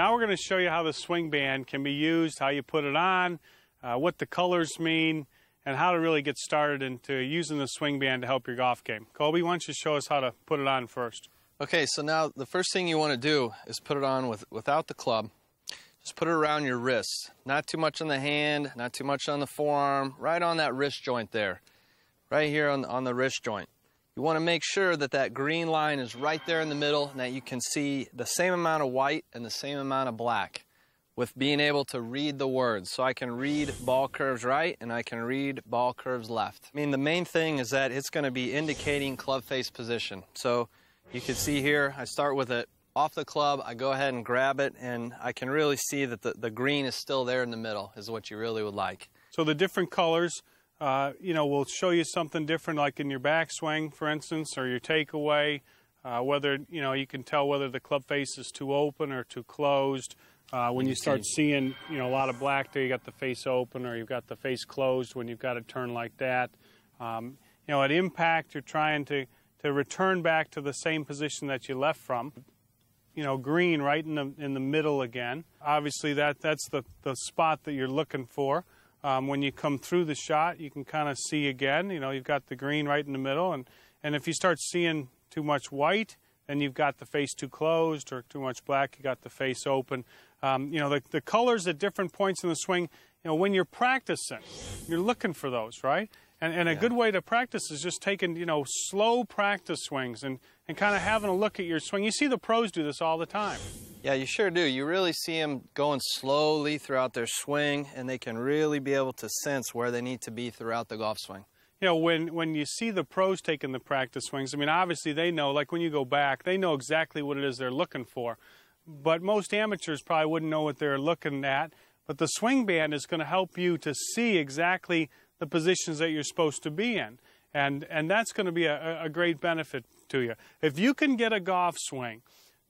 Now we're going to show you how the Swingband can be used, how you put it on, what the colors mean, and how to really get started into using the Swingband to help your golf game. Colby, why don't you show us how to put it on first? Okay, so now the first thing you want to do is put it on without the club. Just put it around your wrist. Not too much on the hand, not too much on the forearm, right on that wrist joint there. Right here on the wrist joint. You want to make sure that that green line is right there in the middle and that you can see the same amount of white and the same amount of black with being able to read the words. So I can read ball curves right and I can read ball curves left. I mean, the main thing is that it's going to be indicating club face position. So you can see here, I start with it off the club, I go ahead and grab it, and I can really see that the green is still there in the middle, is what you really would like. So the different colors, will show you something different, like in your backswing, for instance, or your takeaway, whether, you can tell whether the club face is too open or too closed. When you start seeing, a lot of black there, you got the face open or you've got the face closed when you've got a turn like that. At impact, you're trying to return back to the same position that you left from. Green right in the middle again. Obviously, that's the spot that you're looking for. When you come through the shot, you can kind of see again, you've got the green right in the middle, and if you start seeing too much white, then you've got the face too closed, or too much black, you got the face open. The colors at different points in the swing, when you're practicing, you're looking for those, right? And a good way to practice is just taking, slow practice swings and kind of having a look at your swing. You see the pros do this all the time. Yeah, you sure do. You really see them going slowly throughout their swing, and they can really be able to sense where they need to be throughout the golf swing. When you see the pros taking the practice swings, obviously they know, like when you go back, they know exactly what it is they're looking for. But most amateurs probably wouldn't know what they're looking at. But the Swingband is going to help you to see exactly the positions that you're supposed to be in. And that's going to be a great benefit to you. If you can get a golf swing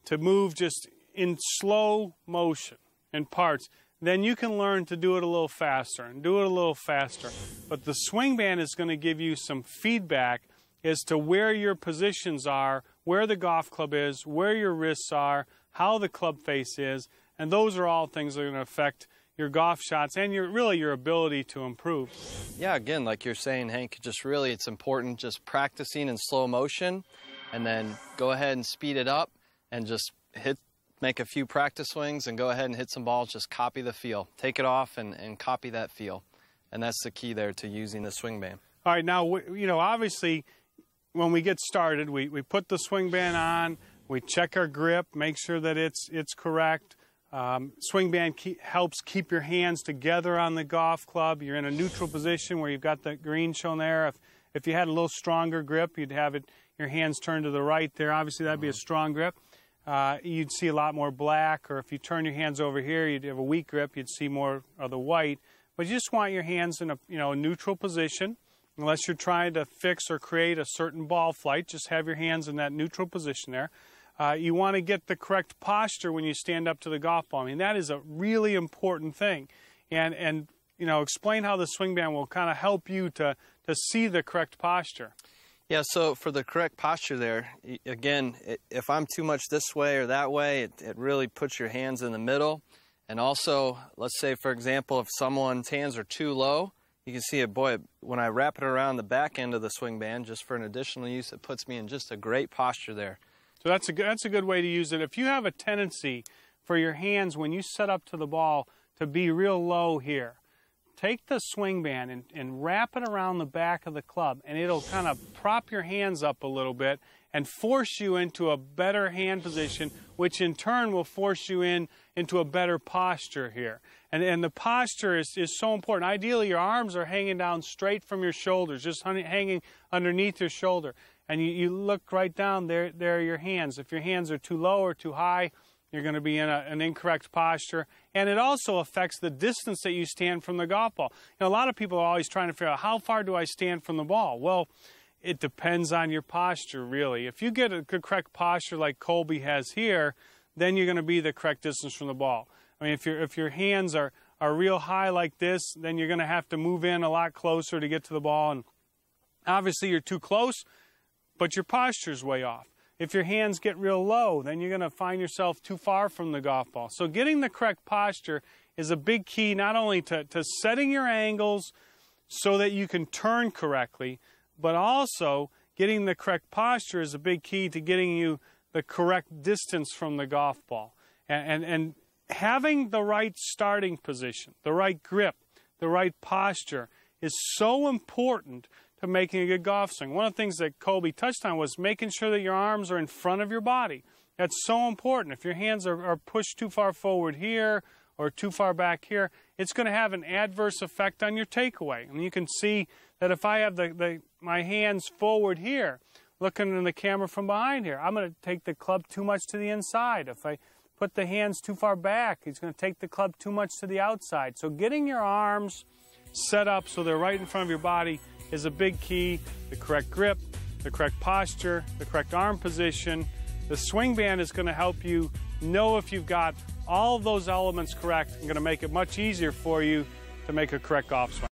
to move just in slow motion in parts, then you can learn to do it a little faster and do it a little faster. But the Swingband is going to give you some feedback as to where your positions are, where the golf club is, where your wrists are, how the club face is, and those are all things that are going to affect your golf shots and your ability to improve. Yeah, again, like you're saying, Hank, it's important just practicing in slow motion and then go ahead and speed it up and just make a few practice swings and go ahead and hit some balls, just copy the feel. Take it off and copy that feel. And that's the key there to using the Swingband. All right, now, obviously, when we get started, we put the Swingband on, we check our grip, make sure that it's correct. Swingband helps keep your hands together on the golf club. You're in a neutral position where you've got the green shown there. If you had a little stronger grip, you'd have your hands turned to the right there. Obviously, that'd be a strong grip. You'd see a lot more black, or if you turn your hands over here, you'd have a weak grip, you'd see more of the white. But you just want your hands in a neutral position. Unless you're trying to fix or create a certain ball flight, just have your hands in that neutral position there. You want to get the correct posture when you stand up to the golf ball. That is a really important thing. And explain how the Swingband will kind of help you to see the correct posture. Yeah, so for the correct posture there, again, if I'm too much this way or that way, it really puts your hands in the middle. And also, let's say, for example, if someone's hands are too low, you can see it, boy, when I wrap it around the back end of the Swingband, just for an additional use, it puts me in just a great posture there. So that's a good way to use it. If you have a tendency for your hands when you set up to the ball to be real low here, take the Swingband and wrap it around the back of the club, and it'll kind of prop your hands up a little bit and force you into a better hand position, which in turn will force you into a better posture here. And the posture is so important. Ideally, your arms are hanging down straight from your shoulders, just hanging underneath your shoulder. And you look right down, there are your hands. If your hands are too low or too high, you're going to be in an incorrect posture. And it also affects the distance that you stand from the golf ball. A lot of people are always trying to figure out, how far do I stand from the ball? Well, it depends on your posture, really. If you get a good correct posture like Colby has here, then you're going to be the correct distance from the ball. If your hands are real high like this, then you're going to have to move in a lot closer to get to the ball. And obviously, you're too close, but your posture's way off. if your hands get real low, then you're going to find yourself too far from the golf ball. So getting the correct posture is a big key, not only to setting your angles so that you can turn correctly, but also getting the correct posture is a big key to getting you the correct distance from the golf ball. And having the right starting position, the right grip, the right posture is so important to making a good golf swing. One of the things that Colby touched on was making sure that your arms are in front of your body. That's so important. If your hands are pushed too far forward here or too far back here, it's going to have an adverse effect on your takeaway. And you can see that if I have my hands forward here, looking in the camera from behind here, I'm going to take the club too much to the inside. If I put the hands too far back, it's going to take the club too much to the outside. So getting your arms set up so they're right in front of your body is a big key. The correct grip, the correct posture, the correct arm position. The Swingband is going to help you know if you've got all of those elements correct and going to make it much easier for you to make a correct golf swing.